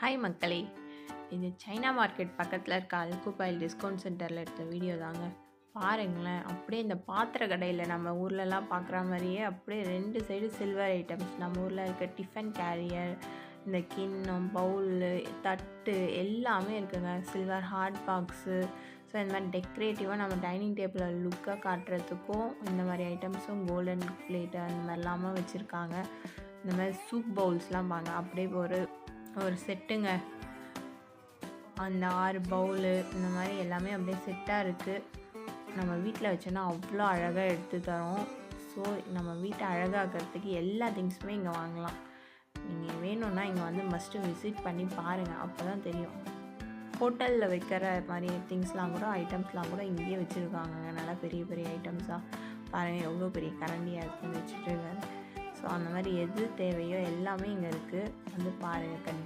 Hi மக்களே! இது China market பக்கத்தில இருக்க அல்குபாயில் டிஸ்கவுண்ட் சென்டரில எடுத்த வீடியோ தாங்க. பாருங்களேன், அப்படியே இந்த பாத்திர கடையில நம்ம ஊர்லலாம் பார்க்குற மாரியே அப்படியே 2 சைடு சில்வர் ஐட்டம்ஸ். நம்ம ஊர்ல இருக்க டிஃபன் கேரியர், இந்த கிண்ணம், பவுலு, தட்டு எல்லாமே இருக்குங்க. Silver hot box. ஸோ இந்த மாரி டெக்கரேட்டிவாக நம்ம டைனிங் டேபிள லுக்கா காட்டுறதுக்கும் இந்த மாரி ஐட்டம்ஸும் கோல்டன் பிளேட்டு அந்த மாதிரிலாமா வச்சுருக்காங்க. இந்த மாரி சூப் பவுல்ஸ்லாம் பாருங்க. அப்படியே ஒரு செட்டுங்க. அந்த 6 பவுலு இந்த மாதிரி எல்லாமே அப்படியே செட்டாக இருக்குது. நம்ம வீட்டில் வச்சோன்னா அவ்வளோ அழகாக எடுத்து தரோம். ஸோ நம்ம வீட்டை அழகாக்கிறதுக்கு எல்லா திங்ஸுமே இங்கே வாங்கலாம். நீங்கள் வேணும்னா இங்கே வந்து மஸ்ட்டு விசிட் பண்ணி பாருங்கள். அப்போ தான் தெரியும். ஹோட்டலில் வைக்கிற மாதிரி திங்ஸ்லாம் கூட ஐட்டம்ஸ்லாம் கூட இங்கேயே வச்சுருக்காங்க. நல்லா பெரிய பெரிய ஐட்டம்ஸாக பாருங்கள், எவ்வளோ பெரிய கரண்டியாக இருக்குன்னு வச்சுட்டு இருக்காரு. ஸோ அந்த மாதிரி எது தேவையோ எல்லாமே இங்கே இருக்குது. வந்து பாருங்கள் கண்டிப்பாக.